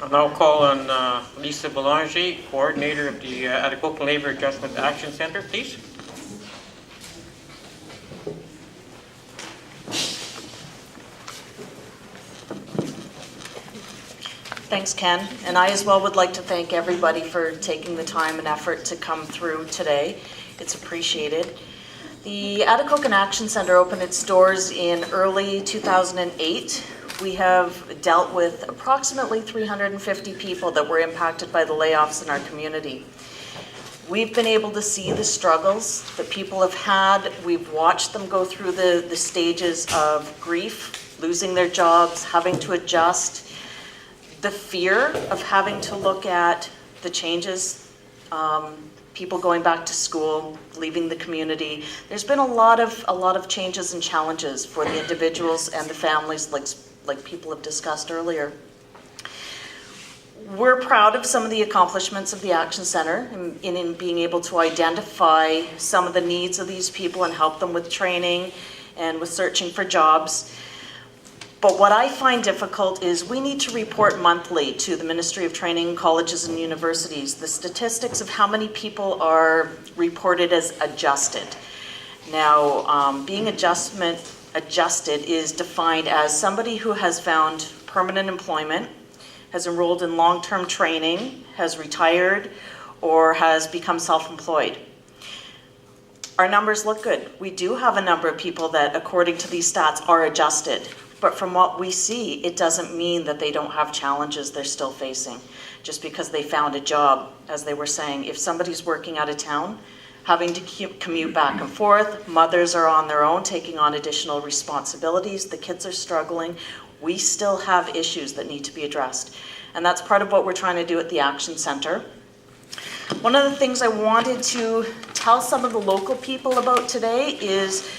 I'll now call on Lisa Belanger, coordinator of the Atikokan Labor Adjustment Action Centre, please. Thanks, Ken. And I as well would like to thank everybody for taking the time and effort to come through today. It's appreciated. The Atikokan Action Centre opened its doors in early 2008. We have dealt with approximately 350 people that were impacted by the layoffs in our community. We've been able to see the struggles that people have had. We've watched them go through the stages of grief, losing their jobs, having to adjust, the fear of having to look at the changes, people going back to school, leaving the community. There's been a lot of changes and challenges for the individuals and the families, like people have discussed earlier. We're proud of some of the accomplishments of the Action Centre in being able to identify some of the needs of these people and help them with training and with searching for jobs. But what I find difficult is we need to report monthly to the Ministry of Training, Colleges and Universities the statistics of how many people are reported as adjusted. Now, being adjusted is defined as somebody who has found permanent employment, has enrolled in long-term training, has retired, or has become self-employed. Our numbers look good. We do have a number of people that, according to these stats, are adjusted. But from what we see, it doesn't mean that they don't have challenges they're still facing. Just because they found a job, as they were saying, if somebody's working out of town, having to commute back and forth, mothers are on their own, taking on additional responsibilities, the kids are struggling, we still have issues that need to be addressed. And that's part of what we're trying to do at the Action Centre. One of the things I wanted to tell some of the local people about today is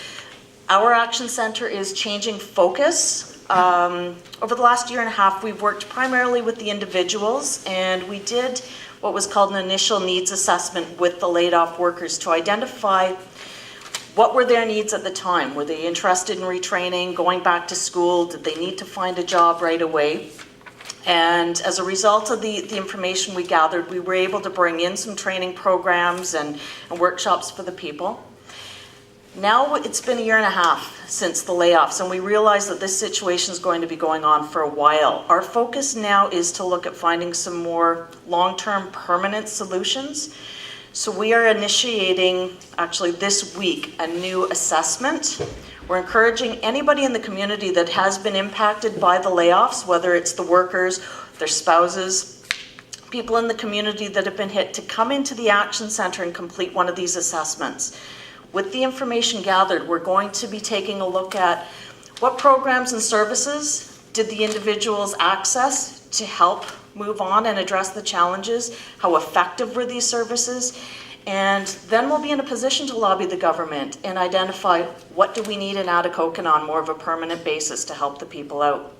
our Action Centre is changing focus. Over the last year and a half, we've worked primarily with the individuals, and we did what was called an initial needs assessment with the laid off workers to identify what were their needs at the time. Were they interested in retraining, going back to school? Did they need to find a job right away? And as a result of the information we gathered, we were able to bring in some training programs and workshops for the people. Now it's been a year and a half since the layoffs, and we realize that this situation is going to be going on for a while. Our focus now is to look at finding some more long-term permanent solutions. So we are initiating, actually this week, a new assessment. We're encouraging anybody in the community that has been impacted by the layoffs, whether it's the workers, their spouses, people in the community that have been hit, to come into the Action Centre and complete one of these assessments. With the information gathered, we're going to be taking a look at what programs and services did the individuals access to help move on and address the challenges, how effective were these services, and then we'll be in a position to lobby the government and identify what do we need in Atikokan on more of a permanent basis to help the people out.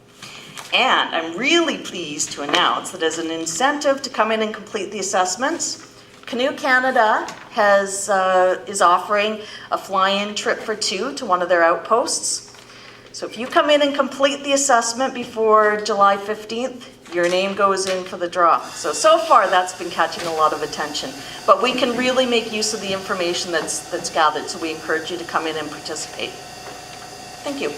And I'm really pleased to announce that as an incentive to come in and complete the assessments, Canoe Canada is offering a fly-in trip for two to one of their outposts. So if you come in and complete the assessment before July 15th, your name goes in for the draw. So far that's been catching a lot of attention. But we can really make use of the information that's gathered, so we encourage you to come in and participate. Thank you.